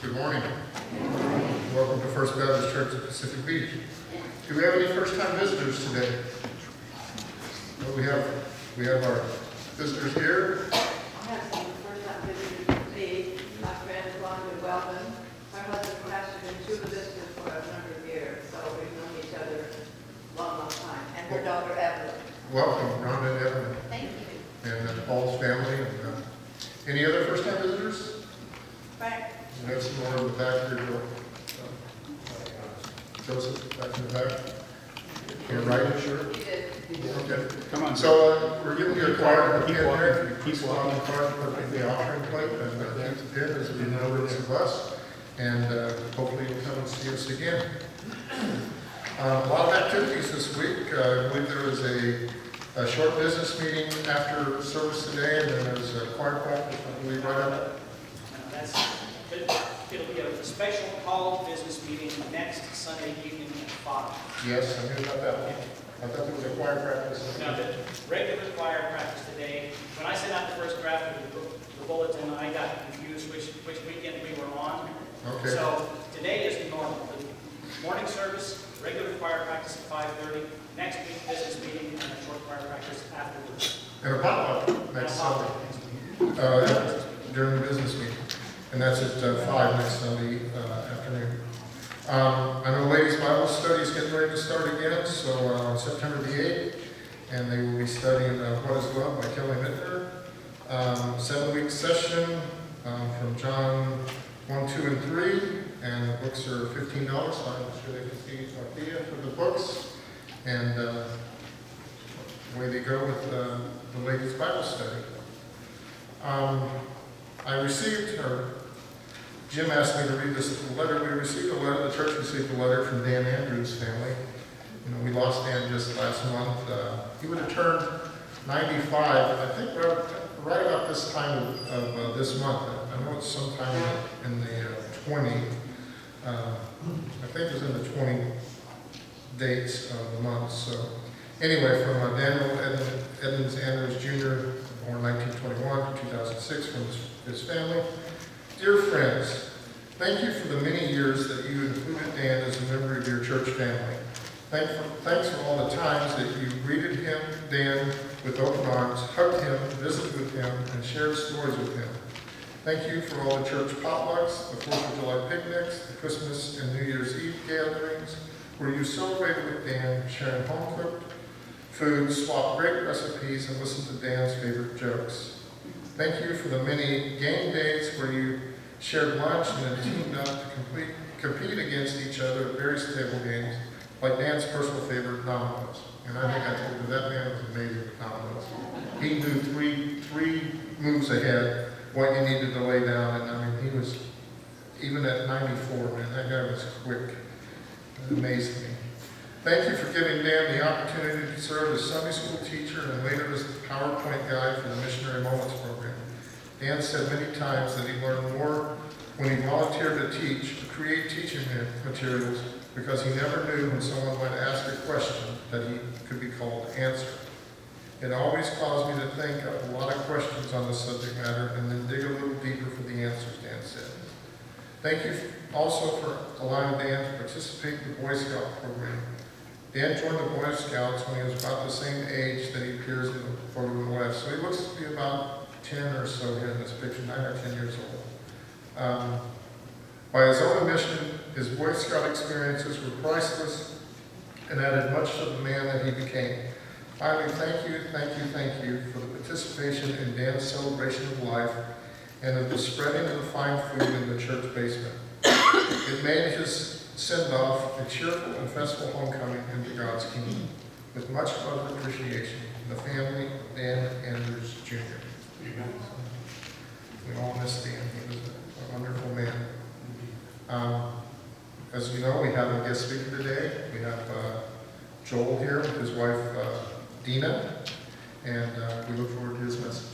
Good morning. Welcome to First Baptist Church of Pacific Beach. Do we have any first-time visitors today? Well, we have our visitors here. I have some first-time visitors to me. My friend is Rick Oldham. Her husband pastored in Chula Vista for a number of years, so we've known each other a long, long time. And her daughter, Evelyn. Welcome, Rhonda and Evan, Thank you. and Paul's family. And, any other first-time visitors? Frank. We have some more in the back here, Joe. Joseph, back in the back. You're right, sure. You did. Okay. Come on. So we're giving you a card. Keep Keep walking. here. Keep on the card, put the offering plate, and keep it in as we know it's of us. And hopefully you'll come and see us again. A lot of activities this week. I believe there was a short business meeting after service today, and then there's a choir practice, I believe, right up. It'll be a special call business meeting next Sunday evening at 5. Yes, I knew about that. I thought there was a choir practice. Now, the regular choir practice today, when I sent out the first draft of the bulletin, I got confused which weekend we were on. Okay. So today is normal. The morning service, regular choir practice at 5:30, next week business meeting, and a short choir practice afterwards. And a potluck next Sunday. During the business meeting. And that's at 5 next Sunday afternoon. I know Ladies Bible Study is getting ready to start again, so on September the 8th, and they will be studying What is Love by Kelly Mittner. 7-week session from John 1, 2, and 3, and the books are $15, so I'm sure they can see Sophia for the books. And away they go with the Ladies Bible Study. Jim asked me to read this letter. We received a letter, the church received a letter from Dan Andrews' family. You know, we lost Dan just last month. He would have turned 95, I think right about this time of this month. I know it's sometime in the 20, I think it was in the 20 dates of the month. So anyway, from Daniel Edmonds Andrews Jr., born 1921 to 2006, from his family. Dear friends, thank you for the many years that you included Dan as a member of your church family. Thanks for all the times that you greeted him, Dan, with open arms, hugged him, visited with him, and shared stories with him. Thank you for all the church potlucks, the 4th of July picnics, the Christmas and New Year's Eve gatherings, where you celebrated with Dan, sharing home-cooked food, swapped great recipes, and listened to Dan's favorite jokes. Thank you for the many game days where you shared lunch and then teamed up to compete against each other at various table games, like Dan's personal favorite, dominoes. And I think I told you that man was amazing with dominoes. He knew three moves ahead what you needed to lay down, and I mean, he was, even at 94, man, that guy was quick. It amazed me. Thank you for giving Dan the opportunity to serve as Sunday school teacher and later as the PowerPoint guy for the Missionary Moments program. Dan said many times that he learned more when he volunteered to teach, to create teaching materials, because he never knew when someone might ask a question that he could be called to answer. It always caused me to think of a lot of questions on the subject matter and then dig a little deeper for the answers, Dan said. Thank you also for allowing Dan to participate in the Boy Scout program. Dan joined the Boy Scouts when he was about the same age that he appears in the photo on the left. So he looks to be about 10 or so here in this picture, 9 or 10 years old. By his own admission, his Boy Scout experiences were priceless and added much to the man that he became. Finally, thank you for the participation in Dan's celebration of life and of the spreading of the fine food in the church basement. It made his send-off a cheerful and festival homecoming into God's kingdom. With much love and appreciation, the family of Dan Andrews Jr. Amen. We all miss Dan. He was a wonderful man. As you know, we have a guest speaker today. We have Joel here with his wife, Dina, and we look forward to his message.